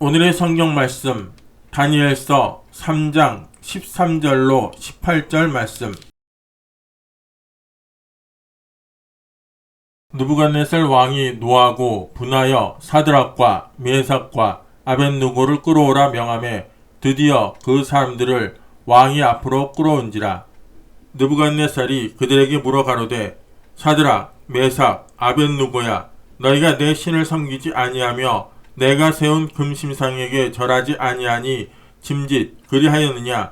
오늘의 성경 말씀 다니엘서 3장 13절로 18절 말씀. 느부갓네살 왕이 노하고 분하여 사드락과 메삭과 아벳느고를 끌어오라 명하매 드디어 그 사람들을 왕이 앞으로 끌어온지라. 느부갓네살이 그들에게 물어 가로되 사드락, 메삭, 아벳느고야, 너희가 내 신을 섬기지 아니하며 내가 세운 금심상에게 절하지 아니하니 짐짓 그리하였느냐?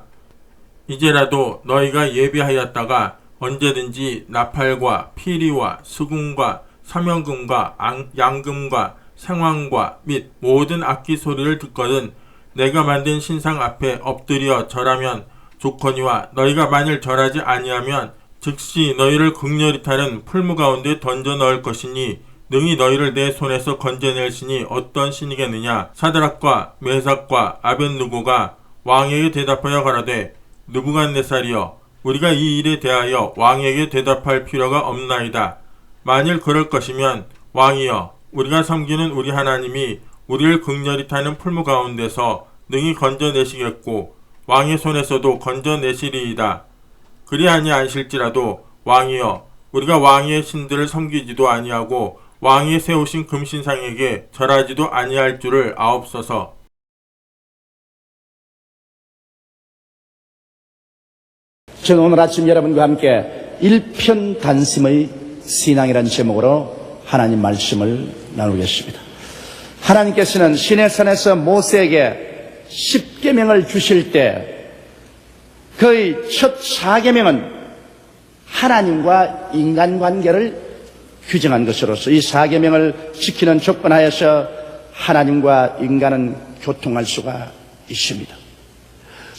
이제라도 너희가 예비하였다가 언제든지 나팔과 피리와 수금과 사명금과 양금과 생황과 및 모든 악기 소리를 듣거든 내가 만든 신상 앞에 엎드려 절하면 좋거니와 너희가 만일 절하지 아니하면 즉시 너희를 극렬히 타는 풀무 가운데 던져 넣을 것이니 능히 너희를 내 손에서 건져낼 신이 어떤 신이겠느냐? 사드락과 메삭과 아벳느고가 왕에게 대답하여 가라되 느부갓네살이여, 우리가 이 일에 대하여 왕에게 대답할 필요가 없나이다. 만일 그럴 것이면 왕이여, 우리가 섬기는 우리 하나님이 우리를 극렬히 타는 풀무 가운데서 능히 건져내시겠고 왕의 손에서도 건져내시리이다. 그리 아니하실지라도 왕이여, 우리가 왕의 신들을 섬기지도 아니하고 왕이 세우신 금신상에게 절하지도 아니할 줄을 아옵소서. 저는 오늘 아침 여러분과 함께 일편단심의 신앙이라는 제목으로 하나님 말씀을 나누겠습니다. 하나님께서는 시내산에서 모세에게 10계명을 주실 때 그의 첫 4계명은 하나님과 인간관계를 규정한 것으로서 이 4계명을 지키는 조건하에서 하나님과 인간은 교통할 수가 있습니다.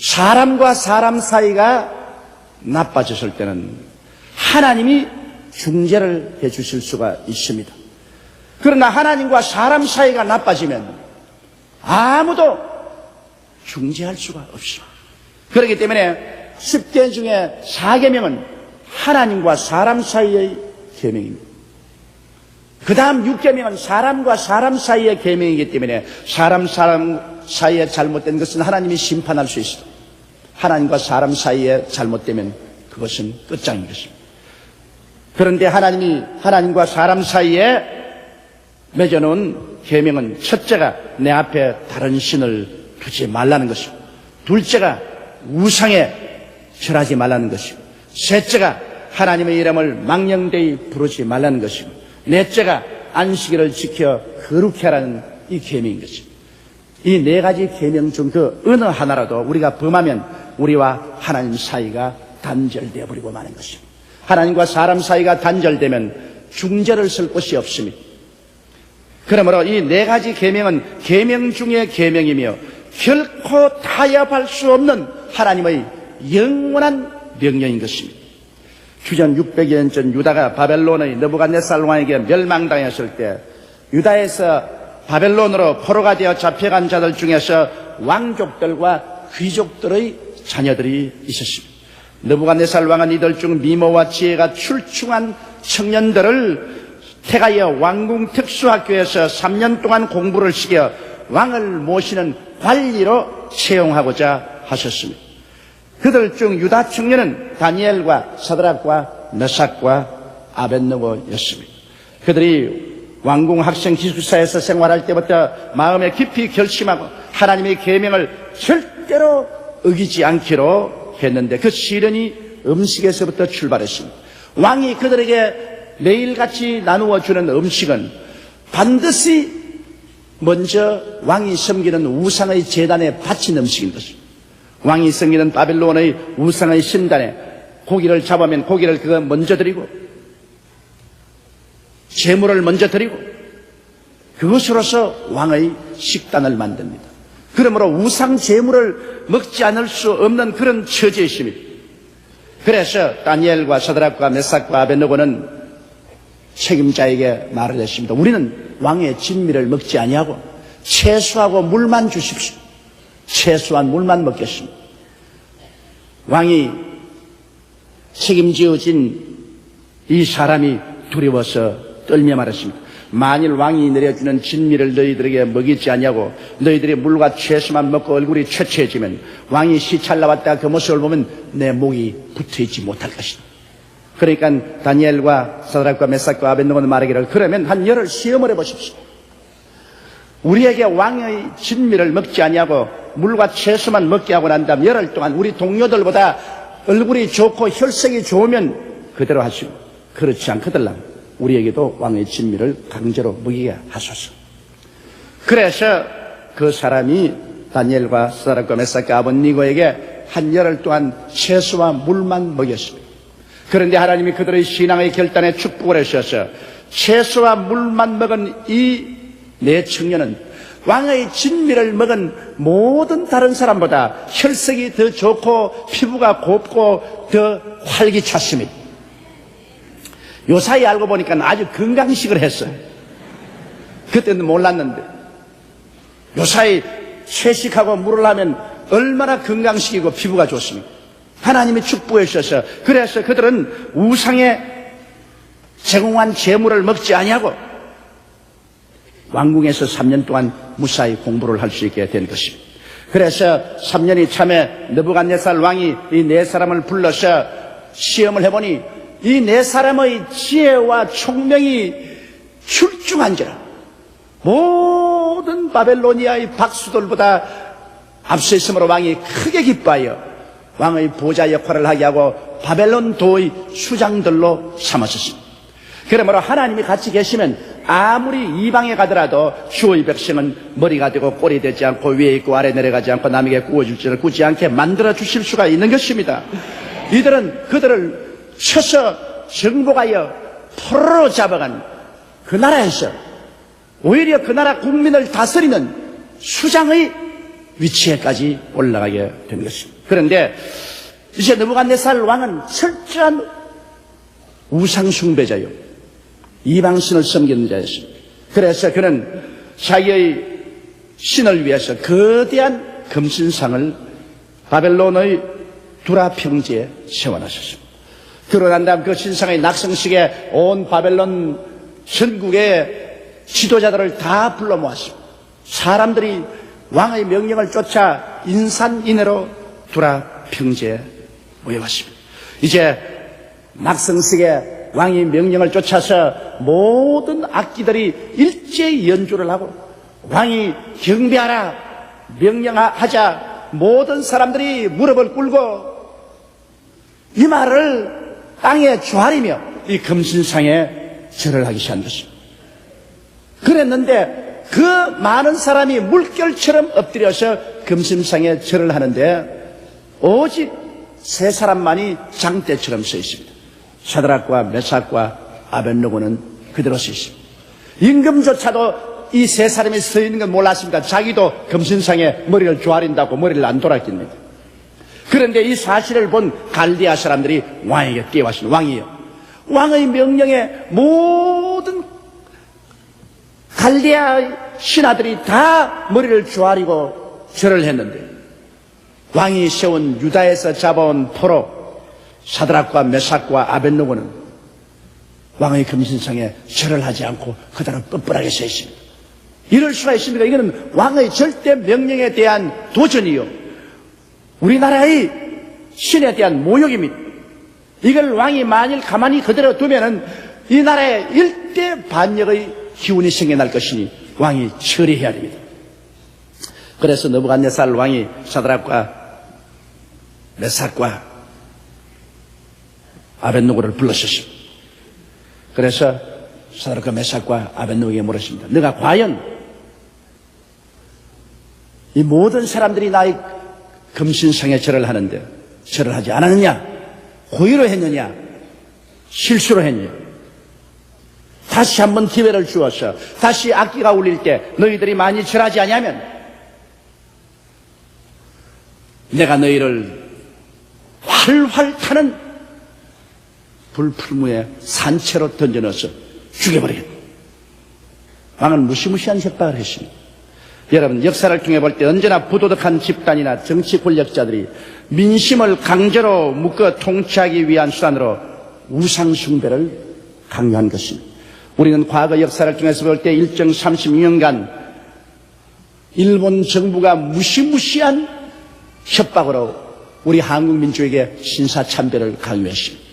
사람과 사람 사이가 나빠졌을 때는 하나님이 중재를 해 주실 수가 있습니다. 그러나 하나님과 사람 사이가 나빠지면 아무도 중재할 수가 없습니다. 그렇기 때문에 10계 중에 4계명은 하나님과 사람 사이의 계명입니다. 그 다음 6계명은 사람과 사람 사이의 계명이기 때문에 사람 사이에 잘못된 것은 하나님이 심판할 수 있습니다. 하나님과 사람 사이에 잘못되면 그것은 끝장인 것입니다. 그런데 하나님이 하나님과 사람 사이에 맺어놓은 계명은 첫째가 내 앞에 다른 신을 두지 말라는 것이고, 둘째가 우상에 절하지 말라는 것이고, 셋째가 하나님의 이름을 망령되이 부르지 말라는 것이고, 넷째가 안식일을 지켜 거룩히 하라는 이 계명인 것입니다. 이 네 가지 계명 중 그 어느 하나라도 우리가 범하면 우리와 하나님 사이가 단절되어 버리고 마는 것입니다. 하나님과 사람 사이가 단절되면 중재를 쓸 곳이 없습니다. 그러므로 이 네 가지 계명은 계명 중의 계명이며 결코 타협할 수 없는 하나님의 영원한 명령인 것입니다. 주전 600여 년 전 유다가 바벨론의 느부갓네살 왕에게 멸망당했을 때 유다에서 바벨론으로 포로가 되어 잡혀간 자들 중에서 왕족들과 귀족들의 자녀들이 있었습니다. 느부갓네살 왕은 이들 중 미모와 지혜가 출중한 청년들을 택하여 왕궁 특수학교에서 3년 동안 공부를 시켜 왕을 모시는 관리로 채용하고자 하셨습니다. 그들 중 유다 청년은 다니엘과 사드락과 메삭과 아벳느고였습니다. 그들이 왕궁 학생 기숙사에서 생활할 때부터 마음에 깊이 결심하고 하나님의 계명을 절대로 어기지 않기로 했는데 그 시련이 음식에서부터 출발했습니다. 왕이 그들에게 매일같이 나누어 주는 음식은 반드시 먼저 왕이 섬기는 우상의 제단에 바친 음식인 것입니다. 왕이 섬기는 바벨론의 우상의 신단에 고기를 잡으면 고기를 그거 먼저 드리고 제물을 먼저 드리고 그것으로서 왕의 식단을 만듭니다. 그러므로 우상 제물을 먹지 않을 수 없는 그런 처지에 있습니다. 그래서 다니엘과 사드락과 메삭과 아벳느고는 책임자에게 말을 했습니다. 우리는 왕의 진미를 먹지 아니하고 채소하고 물만 주십시오. 채소한 물만 먹겠습니다. 왕이 책임지어진 이 사람이 두려워서 떨며 말했습니다. 만일 왕이 내려주는 진미를 너희들에게 먹이지 아니하고 너희들이 물과 채소만 먹고 얼굴이 초췌해지면 왕이 시찰 나왔다 그 모습을 보면 내 목이 붙어있지 못할 것이다. 그러니까 다니엘과 사드락과 메삭과 아벤노고는 말하기를 그러면 한 열흘 시험을 해보십시오. 우리에게 왕의 진미를 먹지 아니하고 물과 채소만 먹게 하고 난 다음 열흘 동안 우리 동료들보다 얼굴이 좋고 혈색이 좋으면 그대로 하시고 그렇지 않거들라 우리에게도 왕의 진미를 강제로 먹이게 하소서. 그래서 그 사람이 다니엘과 사드락과 메삭과 아벤노고에게 한 열흘 동안 채소와 물만 먹였습니다. 그런데 하나님이 그들의 신앙의 결단에 축복을 하셔서 채소와 물만 먹은 이 네 청년은 왕의 진미를 먹은 모든 다른 사람보다 혈색이 더 좋고 피부가 곱고 더 활기찼습니다. 요사이 알고 보니까 아주 건강식을 했어요. 그때는 몰랐는데 요사이 채식하고 물을 하면 얼마나 건강식이고 피부가 좋습니까? 하나님이 축복해 주셔서 그래서 그들은 우상에 제공한 재물을 먹지 아니하고 왕궁에서 3년 동안 무사히 공부를 할 수 있게 된 것입니다. 그래서 3년이 참에 느부갓네살 왕이 이 네 사람을 불러서 시험을 해보니 이 네 사람의 지혜와 총명이 출중한지라 모든 바벨로니아의 박수들보다 앞서 있으므로 왕이 크게 기뻐하여 왕의 보좌 역할을 하게 하고 바벨론 도의 수장들로 삼았습니다. 그러므로 하나님이 같이 계시면 아무리 이방에 가더라도 주의 백성은 머리가 되고 꼴이 되지 않고 위에 있고 아래 내려가지 않고 남에게 구워줄지를 굳지 않게 만들어 주실 수가 있는 것입니다. 이들은 그들을 쳐서 정복하여 포로로 잡아간 그 나라에서 오히려 그 나라 국민을 다스리는 수장의 위치에까지 올라가게 된 것입니다. 그런데 이제 느부갓네살 왕은 철저한 우상 숭배자요 이방신을 섬기는 자였습니다. 그래서 그는 자기의 신을 위해서 거대한 금신상을 바벨론의 두라 평지에 세워놨습니다. 그러고 난 다음 그 신상의 낙성식에 온 바벨론 전국의 지도자들을 다 불러 모았습니다. 사람들이 왕의 명령을 쫓아 인산인해로 두라 평지에 모여왔습니다. 이제 낙성식에 왕이 명령을 쫓아서 모든 악기들이 일제히 연주를 하고 왕이 경배하라 명령하자 모든 사람들이 무릎을 꿇고 이 말을 땅에 조아리며 이 금신상에 절을 하기 시작한 것입니다. 그랬는데 그 많은 사람이 물결처럼 엎드려서 금신상에 절을 하는데 오직 세 사람만이 장대처럼 서 있습니다. 사드락과 메삭과 아벤노고는 그대로 서 있습니다. 임금조차도 이 세 사람이 서 있는 건 몰랐습니다. 자기도 금신상에 머리를 조아린다고 머리를 안 돌았겠습니다. 그런데 이 사실을 본 갈대아 사람들이 왕에게 뛰어왔습니다. 왕이요, 왕의 명령에 모든 갈대아 신하들이 다 머리를 조아리고 절을 했는데 왕이 세운 유다에서 잡아온 포로 사드락과 메삭과 아벤노고는 왕의 금신상에 절을 하지 않고 그대로 뻔뻔하게 서 있습니다. 이럴 수가 있습니까? 이거는 왕의 절대 명령에 대한 도전이요, 우리나라의 신에 대한 모욕입니다. 이걸 왕이 만일 가만히 그대로 두면은 이 나라에 일대 반역의 기운이 생겨날 것이니 왕이 처리해야 됩니다. 그래서 느부갓네살 왕이 사드락과 메삭과 아벤노고를 불러셨습니다. 그래서 사드락과 메삭과 아벤노고에게 물었습니다. 너가 과연 이 모든 사람들이 나의 금신상에 절을 하는데 절을 하지 않았느냐? 고의로 했느냐? 실수로 했느냐? 다시 한번 기회를 주어서 다시 악기가 울릴 때 너희들이 많이 절하지 아니하면 내가 너희를 활활 타는 불풀무에 산채로 던져넣어서 죽여버리겠다. 왕은 무시무시한 협박을 했습니다. 여러분, 역사를 통해 볼 때 언제나 부도덕한 집단이나 정치 권력자들이 민심을 강제로 묶어 통치하기 위한 수단으로 우상 숭배를 강요한 것입니다. 우리는 과거 역사를 통해서 볼 때 일정 36년간 일본 정부가 무시무시한 협박으로 우리 한국 민족에게 신사참배를 강요했습니다.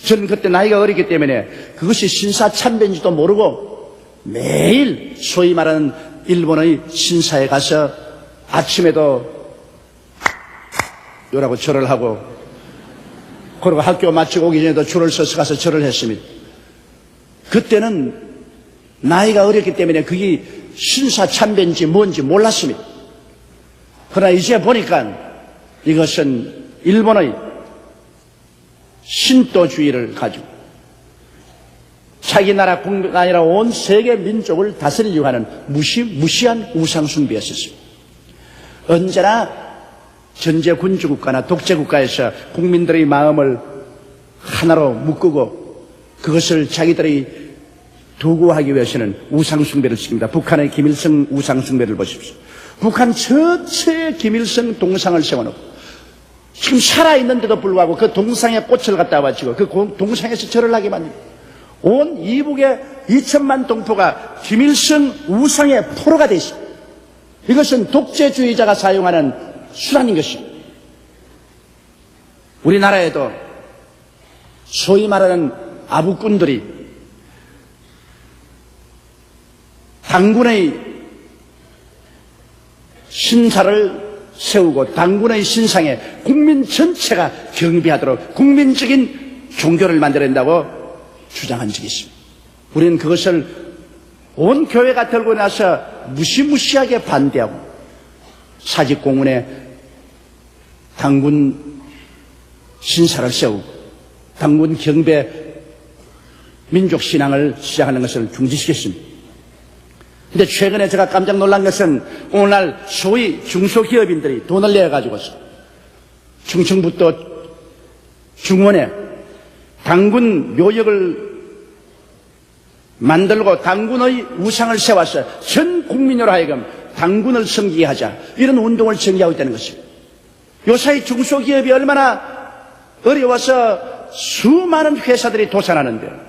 저는 그때 나이가 어렸기 때문에 그것이 신사참배인지도 모르고 매일 소위 말하는 일본의 신사에 가서 아침에도 요라고 절을 하고, 그리고 학교 마치고 오기 전에도 줄을 서서 가서 절을 했습니다. 그때는 나이가 어렸기 때문에 그게 신사참배인지 뭔지 몰랐습니다. 그러나 이제 보니까 이것은 일본의 신도주의를 가지고 자기 나라뿐 아니라 온 세계 민족을 다스리려고 하는 무시무시한 우상숭배였었습니다. 언제나 전제군주국가나 독재국가에서 국민들의 마음을 하나로 묶고 그것을 자기들이 도구하기 위해서는 우상숭배를 시킵니다. 북한의 김일성 우상숭배를 보십시오. 북한 전체에 김일성 동상을 세워놓고 지금 살아있는데도 불구하고 그 동상에 꽃을 갖다 바치고 그 동상에서 절을 하게 만듭니다. 온 이북의 2천만 동포가 김일성 우상의 포로가 되어 있습니다. 이것은 독재주의자가 사용하는 수단인 것입니다. 우리나라에도 소위 말하는 아부꾼들이 당군의 신사를 세우고 당군의 신상에 국민 전체가 경배하도록 국민적인 종교를 만들어야 된다고 주장한 적이 있습니다. 우리는 그것을 온 교회가 들고 나서 무시무시하게 반대하고 사직공원에 당군 신사를 세우고 당군 경배 민족신앙을 시작하는 것을 중지시켰습니다. 근데 최근에 제가 깜짝 놀란 것은 오늘날 소위 중소기업인들이 돈을 내가지고서 충청북도 중원에 당군 묘역을 만들고 당군의 우상을 세워서 전 국민으로 하여금 당군을 섬기게 하자, 이런 운동을 전개하고 있다는 것입니다. 요사이 중소기업이 얼마나 어려워서 수많은 회사들이 도산하는데,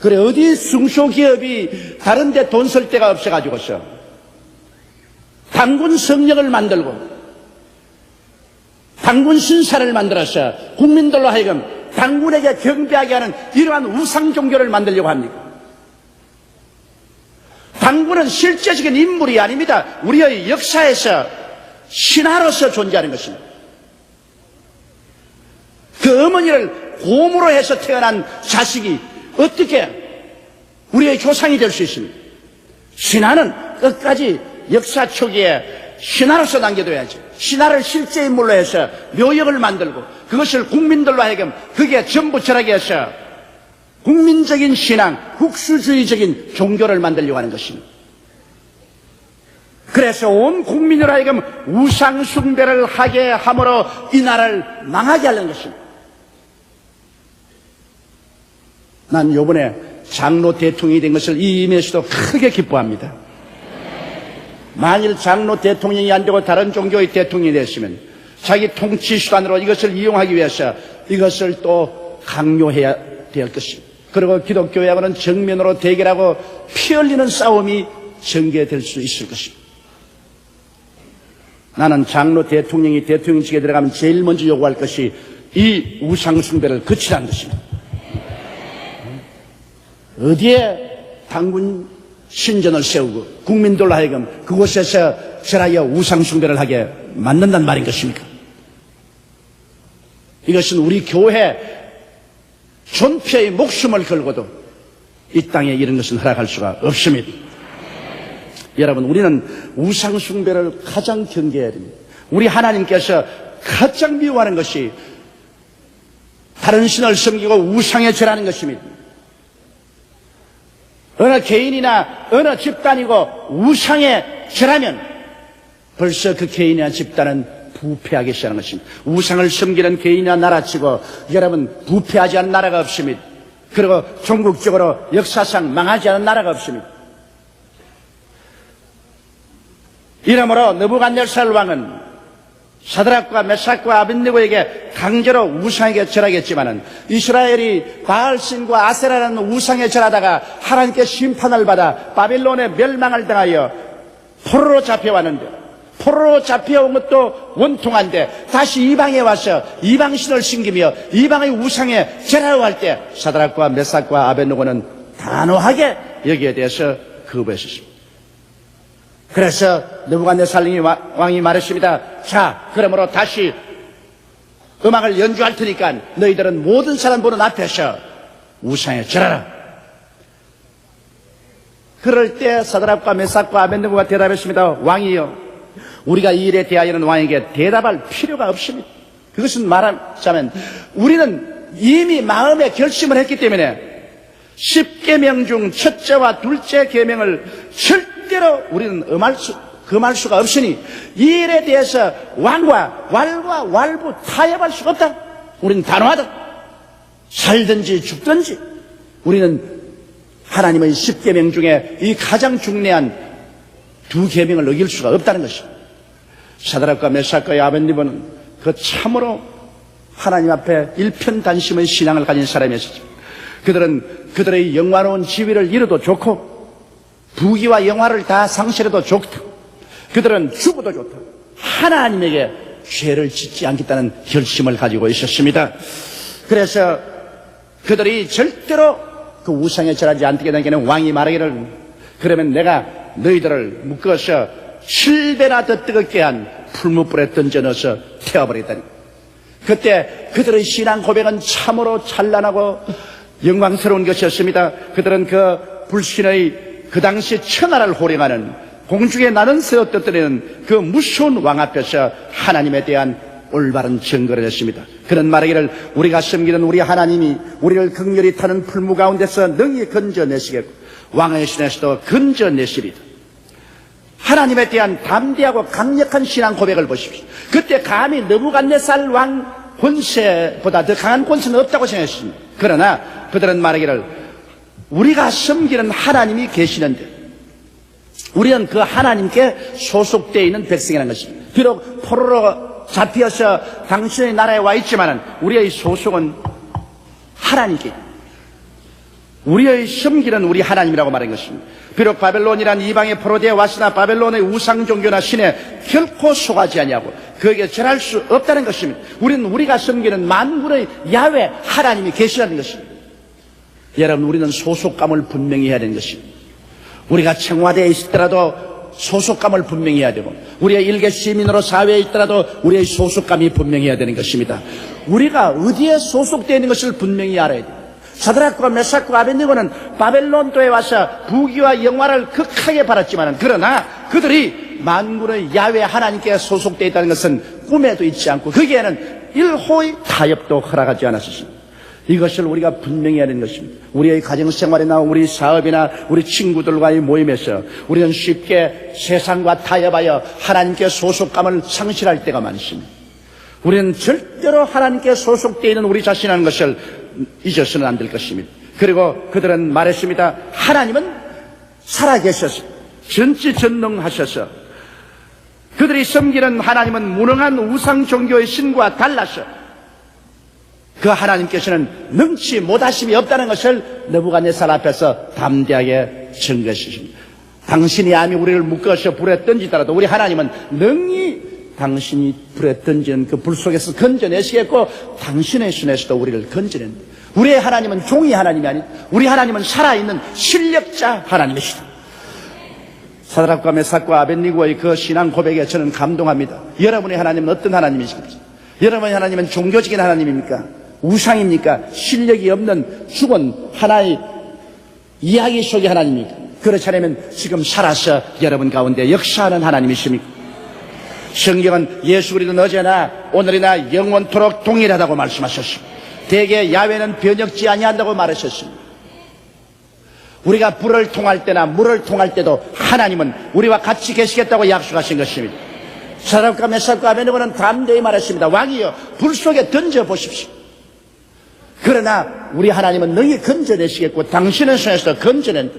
그래 어디 중소기업이 다른 데 돈 쓸 데가 없어가지고서 당군 성령을 만들고 당군 신사를 만들어서 국민들로 하여금 당군에게 경배하게 하는 이러한 우상 종교를 만들려고 합니다. 당군은 실제적인 인물이 아닙니다. 우리의 역사에서 신하로서 존재하는 것입니다. 그 어머니를 곰으로 해서 태어난 자식이 어떻게 우리의 조상이 될 수 있습니까? 신하는 끝까지 역사 초기에 신하로서 남겨둬야지. 신하를 실제 인물로 해서 묘역을 만들고 그것을 국민들로 하여금 그게 전부 절하게 해서 국민적인 신앙, 국수주의적인 종교를 만들려고 하는 것입니다. 그래서 온 국민으로 하여금 우상숭배를 하게 함으로 이 나라를 망하게 하려는 것입니다. 난 요번에 장로 대통령이 된 것을 이 임에서도 크게 기뻐합니다. 만일 장로 대통령이 안 되고 다른 종교의 대통령이 됐으면 자기 통치 수단으로 이것을 이용하기 위해서 이것을 또 강요해야 될 것입니다. 그리고 기독교하고는 정면으로 대결하고 피 흘리는 싸움이 전개될 수 있을 것입니다. 나는 장로 대통령이 대통령직에 들어가면 제일 먼저 요구할 것이 이 우상숭배를 그치라는 것입니다. 어디에 당군 신전을 세우고 국민들로 하여금 그곳에서 절하여 우상숭배를 하게 만든단 말인 것입니까? 이것은 우리 교회 존폐의 목숨을 걸고도 이 땅에 이런 것은 허락할 수가 없습니다. 여러분, 우리는 우상숭배를 가장 경계해야 됩니다. 우리 하나님께서 가장 미워하는 것이 다른 신을 섬기고 우상에 절하는 것입니다. 어느 개인이나 어느 집단이고 우상에 절하면 벌써 그 개인이나 집단은 부패하기 시작하는 것입니다. 우상을 섬기는 개인이나 나라치고 여러분 부패하지 않은 나라가 없습니다. 그리고 종국적으로 역사상 망하지 않은 나라가 없습니다. 이러므로 느부갓네살 왕은 사드락과 메삭과 아벳느고에게 강제로 우상에게 절하겠지만은 이스라엘이 바알신과 아세라라는 우상에 절하다가 하나님께 심판을 받아 바빌론의 멸망을 당하여 포로로 잡혀왔는데, 포로로 잡혀온 것도 원통한데 다시 이방에 와서 이방신을 섬기며 이방의 우상에 절하려 할 때 사드락과 메삭과 아벳느고는 단호하게 여기에 대해서 거부했습니다. 그래서 느부갓네살 왕이 말했습니다. 자, 그러므로 다시 음악을 연주할 테니까 너희들은 모든 사람 보는 앞에서 우상에 절하라. 그럴 때 사드락과 메삭과 아벳느고가 대답했습니다. 왕이여, 우리가 이 일에 대하여는 왕에게 대답할 필요가 없습니다. 그것은 말하자면 우리는 이미 마음에 결심을 했기 때문에 10계명 중 첫째와 둘째 계명을 절대로 우리는 금할 수가 없으니 이 일에 대해서 왕과 왈부 타협할 수가 없다. 우리는 단호하다. 살든지 죽든지 우리는 하나님의 10계명 중에 이 가장 중요한 두 계명을 어길 수가 없다는 것입니다. 사드락과 메삭과 아벳느고는 그 참으로 하나님 앞에 일편단심의 신앙을 가진 사람이었습니다. 그들은 그들의 영화로운 지위를 잃어도 좋고 부귀와 영화를 다 상실해도 좋다. 그들은 죽어도 좋다. 하나님에게 죄를 짓지 않겠다는 결심을 가지고 있었습니다. 그래서 그들이 절대로 그 우상에 절하지 않게 되는 왕이 말하기를, 그러면 내가 너희들을 묶어서 7배나 더 뜨겁게 한 풀무불에 던져 넣어서 태워버리겠다니. 그때 그들의 신앙 고백은 참으로 찬란하고 영광스러운 것이었습니다. 그들은 그 불신의 그 당시 천하를 호령하는 공중에 나는 새어 떠드리는 그 무서운 왕 앞에서 하나님에 대한 올바른 증거를 했습니다. 그는 말하기를, 우리가 섬기는 우리 하나님이 우리를 극렬히 타는 풀무 가운데서 능히 건져내시겠고 왕의 신에서도 건져내시리다. 하나님에 대한 담대하고 강력한 신앙 고백을 보십시오. 그때 감히 느부갓네살 왕 권세보다 더 강한 권세는 없다고 생각했습니다. 그러나 그들은 말하기를, 우리가 섬기는 하나님이 계시는데 우리는 그 하나님께 소속되어 있는 백성이라는 것입니다. 비록 포로로 잡혀서 당신의 나라에 와 있지만 우리의 소속은 하나님께, 우리의 섬기는 우리 하나님이라고 말한 것입니다. 비록 바벨론이란 이방의 포로되어 왔으나 바벨론의 우상 종교나 신에 결코 속하지 아니하고 그에게 절할 수 없다는 것입니다. 우리는 우리가 섬기는 만군의 야훼 하나님이 계시라는 것입니다. 여러분, 우리는 소속감을 분명히 해야 되는 것입니다. 우리가 청와대에 있더라도 소속감을 분명히 해야 되고, 우리가 일개 시민으로 사회에 있더라도 우리의 소속감이 분명히 해야 되는 것입니다. 우리가 어디에 소속되어 있는 것을 분명히 알아야 돼요. 사드락과 메삭과 아벳느고는 바벨론도에 와서 부귀와 영화를 극하게 받았지만, 그러나 그들이 만군의 야훼 하나님께 소속되어 있다는 것은 꿈에도 있지 않고 거기에는 일호의 타협도 허락하지 않았습니다. 이것을 우리가 분명히 해야 되는 것입니다. 우리의 가정생활이나 우리 사업이나 우리 친구들과의 모임에서 우리는 쉽게 세상과 타협하여 하나님께 소속감을 상실할 때가 많습니다. 우리는 절대로 하나님께 소속되어 있는 우리 자신이라는 것을 잊어서는 안 될 것입니다. 그리고 그들은 말했습니다. 하나님은 살아계셔서 전지전능하셔서 그들이 섬기는 하나님은 무능한 우상 종교의 신과 달라서 그 하나님께서는 능치 못하심이 없다는 것을 느부갓네살 앞에서 담대하게 증거했습니다. 당신이 암이 우리를 묶어서 불에 던지더라도 우리 하나님은 능히 당신이 불에 던지는 그 불 속에서 건져내시겠고 당신의 손에서도 우리를 건져낸다. 우리의 하나님은 종이 하나님이 아니다. 우리 하나님은 살아있는 실력자 하나님이시다. 사드락과 메삭과 아벳느고의 그 신앙 고백에 저는 감동합니다. 여러분의 하나님은 어떤 하나님이십니까? 여러분의 하나님은 종교적인 하나님입니까? 우상입니까? 실력이 없는 죽은 하나의 이야기 속의 하나님입니까? 그렇지 않으면 지금 살아서 여러분 가운데 역사하는 하나님이십니까? 성경은 예수 그리스도는 어제나 오늘이나 영원토록 동일하다고 말씀하셨습니다. 대개 야훼는 변혁지 아니한다고 말하셨습니다. 우리가 불을 통할 때나 물을 통할 때도 하나님은 우리와 같이 계시겠다고 약속하신 것입니다. 사드락과 메삭과 아벳느고는 담대히 말했습니다. 왕이여, 불 속에 던져보십시오. 그러나 우리 하나님은 능히 건져내시겠고 당신의 손에서 건져낸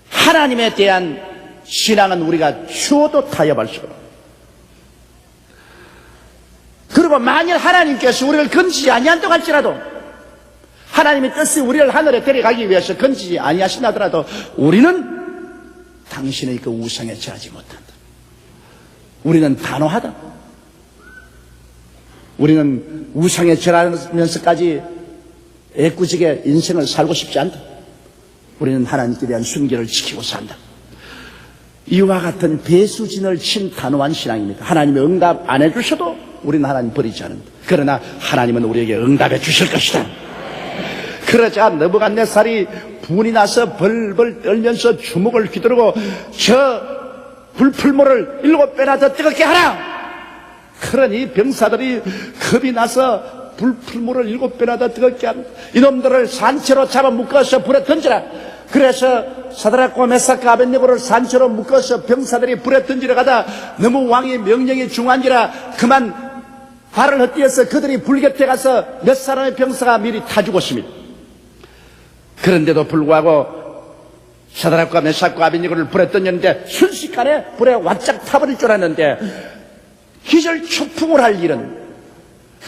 하나님에 대한 신앙은 우리가 추워도 타협할 수가 없습니다. 그리고 만일 하나님께서 우리를 건지지 아니한다고 할지라도, 하나님의 뜻이 우리를 하늘에 데려가기 위해서 건지지 아니하신다 하더라도 우리는 당신의 그 우상에 절하지 못한다. 우리는 단호하다. 우리는 우상에 절하면서까지 애꿎지게 인생을 살고 싶지 않다. 우리는 하나님께 대한 순결을 지키고 산다. 이와 같은 배수진을 친 단호한 신앙입니다. 하나님의 응답 안 해주셔도 우리는 하나님 버리지 않는다. 그러나 하나님은 우리에게 응답해 주실 것이다. 그러자 느부갓네살이 분이 나서 벌벌 떨면서 주먹을 휘두르고 저 불풀물을 7배나 더 뜨겁게 하라. 그러니 병사들이 겁이 나서 불풀물을 7배나 더 뜨겁게 하라. 이놈들을 산채로 잡아 묶어서 불에 던지라. 그래서 사드락과 메삭과 아벳네고를 산채로 묶어서 병사들이 불에 던지러 가다 너무 왕의 명령이 중한지라 그만 발을 헛디뎌서 그들이 불 곁에 가서 몇 사람의 병사가 미리 타 죽었습니다. 그런데도 불구하고 사드락과 메삭과 아벳네고를 불에 던졌는데 순식간에 불에 완짝 타버릴 줄 알았는데 기절초풍을 할 일은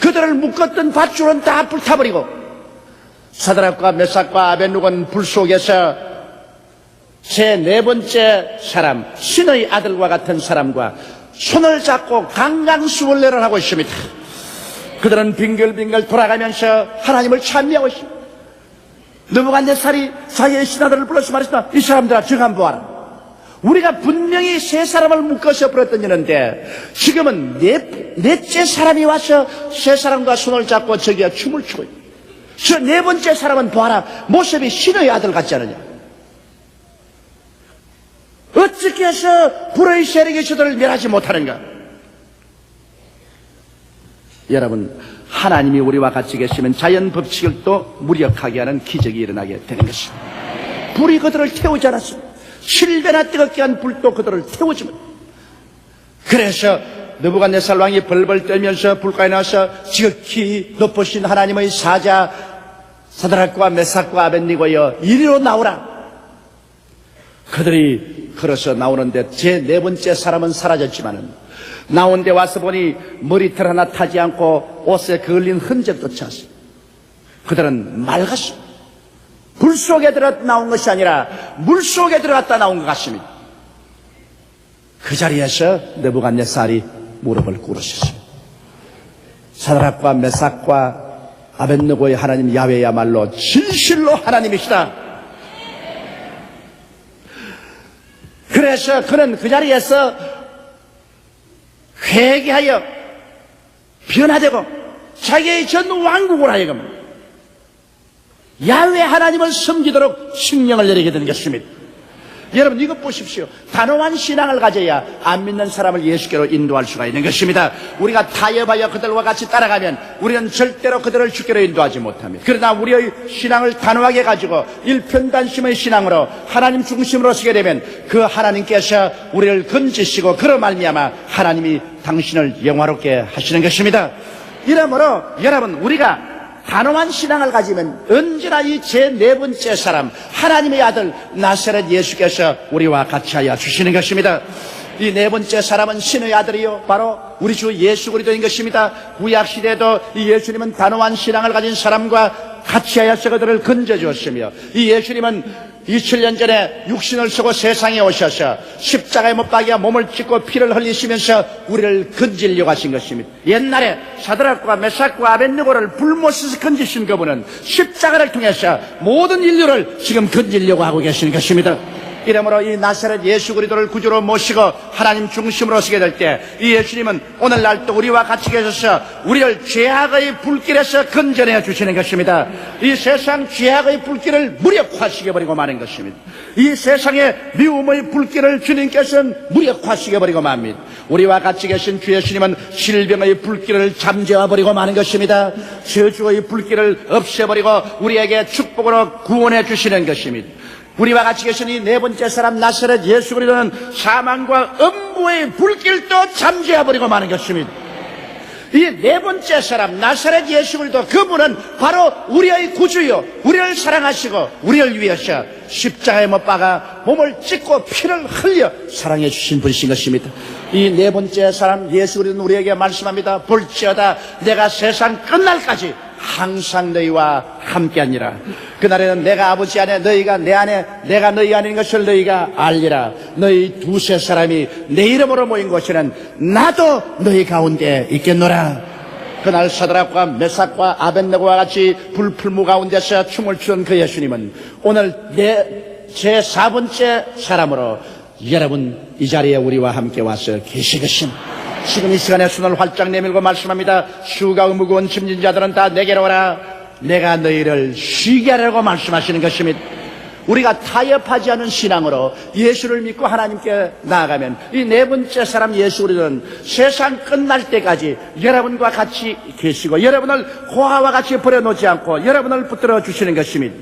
그들을 묶었던 밧줄은 다 불타버리고 사드락과 메삭과 아벳네고는 불 속에서 제 4번째 사람, 신의 아들과 같은 사람과 손을 잡고 강강수월래를 하고 있습니다. 그들은 빙글빙글 돌아가면서 하나님을 찬미하고 있습니다. 느부갓네살이 자기의 신하들을 불러서 말했습니다. 이 사람들아, 저 한번 보아라. 우리가 분명히 3사람을 묶어서 불에 던지는데 지금은 넷째 사람이 와서 3사람과 손을 잡고 저기에 춤을 추고 있다. 저 4번째 사람은 보아라. 모습이 신의 아들 같지 않느냐. 어떻게 해서 불의 세력이 저들을 멸하지 못하는가. 여러분, 하나님이 우리와 같이 계시면 자연 법칙을 또 무력하게 하는 기적이 일어나게 되는 것입니다. 불이 그들을 태우지 않았습니다. 7배나 뜨겁게 한 불도 그들을 태우지 못합니다. 그래서 느부갓네살 왕이 벌벌 떨면서 불가에 나와서 지극히 높으신 하나님의 사자 사드락과 메삭과 아벳네고여 이리로 나오라. 그들이 걸어서 나오는데 제 4번째 사람은 사라졌지만은 나온 데 와서 보니 머리털 하나 타지 않고 옷에 걸린 흔적도 찾았습니다. 그들은 맑았습니다. 불 속에 들어 나온 것이 아니라 물 속에 들어갔다 나온 것 같습니다. 그 자리에서 느부갓네살이 무릎을 꿇으셨습니다. 사드락과 메삭과 아벳네고의 하나님 야훼야말로 진실로 하나님이시다. 그래서 그는 그 자리에서 회개하여 변화되고 자기의 전 왕국을 하여금 야훼 하나님을 섬기도록 칙령을 내리게 된 것입니다. 여러분, 이것 보십시오. 단호한 신앙을 가져야 안 믿는 사람을 예수께로 인도할 수가 있는 것입니다. 우리가 타협하여 그들과 같이 따라가면 우리는 절대로 그들을 주께로 인도하지 못합니다. 그러나 우리의 신앙을 단호하게 가지고 일편단심의 신앙으로 하나님 중심으로 서게 되면 그 하나님께서 우리를 건지시고 그로 말미암아 하나님이 당신을 영화롭게 하시는 것입니다. 이러므로 여러분, 우리가 단호한 신앙을 가지면 언제나 이 제 4번째 사람 하나님의 아들 나사렛 예수께서 우리와 같이 하여 주시는 것입니다. 이 4번째 사람은 신의 아들이요 바로 우리 주 예수 그리스도인 것입니다. 구약시대에도 이 예수님은 단호한 신앙을 가진 사람과 같이 하여서 그들을 건져주었으며 이 예수님은 2000년 전에 육신을 쓰고 세상에 오셔서 십자가에 못 박여 몸을 찢고 피를 흘리시면서 우리를 건지려고 하신 것입니다. 옛날에 사드락과 메삭과 아벳네고를 불못에서 건지신 그분은 십자가를 통해서 모든 인류를 지금 건지려고 하고 계시는 것입니다. 이러므로 이 나사렛 예수 그리스도를 구주로 모시고 하나님 중심으로 서게 될 때 이 예수님은 오늘날 또 우리와 같이 계셔서 우리를 죄악의 불길에서 건져내 주시는 것입니다. 이 세상 죄악의 불길을 무력화시켜 버리고 마는 것입니다. 이 세상의 미움의 불길을 주님께서는 무력화시켜 버리고 맙니다. 우리와 같이 계신 주 예수님은 질병의 불길을 잠재워 버리고 마는 것입니다. 저주의 불길을 없애버리고 우리에게 축복으로 구원해 주시는 것입니다. 우리와 같이 계신 이 4번째 사람 나사렛 예수 그리스도는 사망과 음부의 불길도 잠재워버리고 마는 것입니다. 이 네 번째 사람 나사렛 예수 그리스도, 그분은 바로 우리의 구주요, 우리를 사랑하시고 우리를 위하여 십자가에 못 박아 몸을 찢고 피를 흘려 사랑해 주신 분이신 것입니다. 이 네 번째 사람 예수 그리스도는 우리에게 말씀합니다. 볼지어다 내가 세상 끝날까지 항상 너희와 함께하니라. 그날에는 내가 아버지 안에 너희가 내 안에 내가 너희 안에 있는 것을 너희가 알리라. 너희 두세 사람이 내 이름으로 모인 곳에는 나도 너희 가운데 있겠노라. 그날 사드락과 메삭과 아벳네고와 같이 불풀무 가운데서 춤을 추던 그 예수님은 오늘 제 4번째 사람으로 여러분 이 자리에 우리와 함께 와서 계시겠습니다. 지금 이 시간에 손을 활짝 내밀고 말씀합니다. 수가 무거운 짐진 자들은 다 내게로 오라. 내가 너희를 쉬게 하려고 말씀하시는 것입니다. 우리가 타협하지 않은 신앙으로 예수를 믿고 하나님께 나아가면 이 네 번째 사람 예수 그리스도는 세상 끝날 때까지 여러분과 같이 계시고 여러분을 고아와 같이 버려놓지 않고 여러분을 붙들어 주시는 것입니다.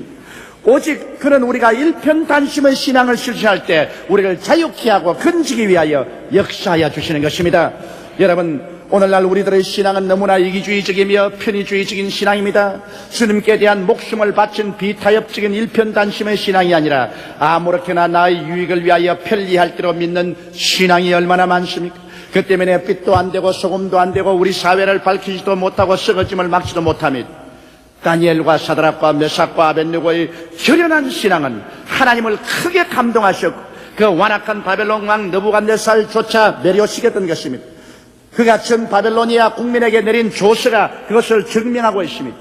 오직 그는 우리가 일편단심의 신앙을 실천할 때 우리를 자유케 하고 건지기 위하여 역사하여 주시는 것입니다. 여러분, 오늘날 우리들의 신앙은 너무나 이기주의적이며 편의주의적인 신앙입니다. 주님께 대한 목숨을 바친 비타협적인 일편단심의 신앙이 아니라 아무렇게나 나의 유익을 위하여 편리할 대로 믿는 신앙이 얼마나 많습니까? 그 때문에 빛도 안 되고 소금도 안 되고 우리 사회를 밝히지도 못하고 썩어짐을 막지도 못합니다. 다니엘과 사드락과 메삭과 아벳네고의 결연한 신앙은 하나님을 크게 감동하셨고 그 완악한 바벨론 왕 느부갓네살조차 매료시켰던 것입니다. 그가 전 바벨로니아 국민에게 내린 조서가 그것을 증명하고 있습니다.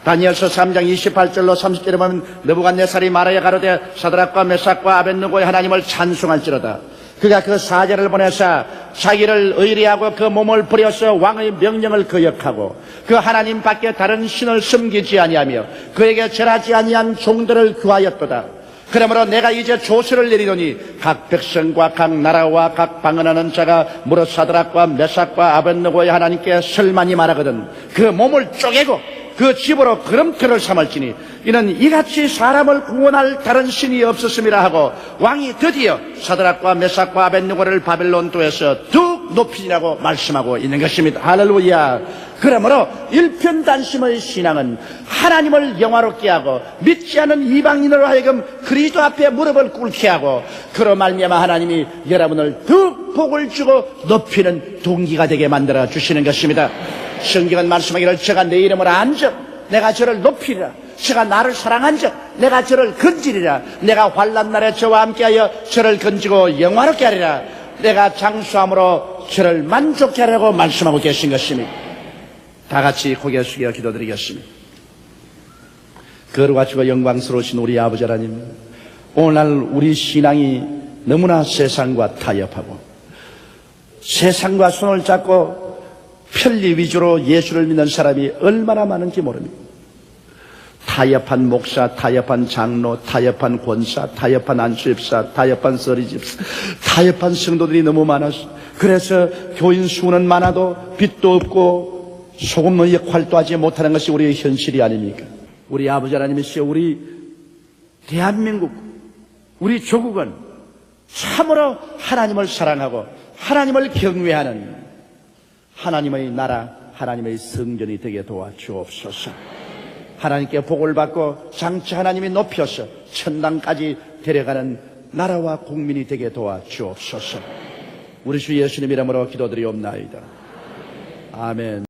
다니엘서 3장 28절로 30절에 보면 느부갓네살이 말하여 가로되 사드락과 메삭과 아벳네고의 하나님을 찬송할지로다. 그가 그 사제를 보내사 자기를 의리하고 그 몸을 버려서 왕의 명령을 거역하고 그 하나님 밖에 다른 신을 섬기지 아니하며 그에게 절하지 아니한 종들을 구하였도다. 그러므로 내가 이제 조서를 내리노니 각 백성과 각 나라와 각 방언하는 자가 무릇 사드락과 메삭과 아벳네고의 하나님께 설만이 말하거든 그 몸을 쪼개고 그 집으로 걸음터를 삼을지니 이는 이같이 사람을 구원할 다른 신이 없었음이라 하고 왕이 드디어 사드락과 메삭과 아벳네고를 바벨론도에서 뚝 높이라고 말씀하고 있는 것입니다. 할렐루야. 그러므로 일편단심의 신앙은 하나님을 영화롭게 하고 믿지 않은 이방인으로 하여금 그리스도 앞에 무릎을 꿇게 하고 그로 말미암아 하나님이 여러분을 더 복을 주고 높이는 동기가 되게 만들어 주시는 것입니다. 성경은 말씀하기를 제가 내 이름을 안적 내가 저를 높이리라. 제가 나를 사랑한적 내가 저를 건지리라. 내가 환난 날에 저와 함께하여 저를 건지고 영화롭게 하리라. 내가 장수함으로 저를 만족케 하려고 말씀하고 계신 것입니다. 다 같이 고개 숙여 기도드리겠습니다. 거룩하시고 영광스러우신 우리 아버지 하나님, 오늘날 우리 신앙이 너무나 세상과 타협하고 세상과 손을 잡고 편리 위주로 예수를 믿는 사람이 얼마나 많은지 모릅니다. 타협한 목사, 타협한 장로, 타협한 권사, 타협한 안수집사, 타협한 서리집사, 타협한 성도들이 너무 많아서 그래서 교인 수는 많아도 빛도 없고 소금의 역할도 하지 못하는 것이 우리의 현실이 아닙니까? 우리 아버지 하나님이시여 우리 대한민국, 우리 조국은 참으로 하나님을 사랑하고 하나님을 경외하는 하나님의 나라, 하나님의 성전이 되게 도와주옵소서. 하나님께 복을 받고 장차 하나님이 높여서 천당까지 데려가는 나라와 국민이 되게 도와주옵소서. 우리 주 예수님 이름으로 기도드리옵나이다. 아멘.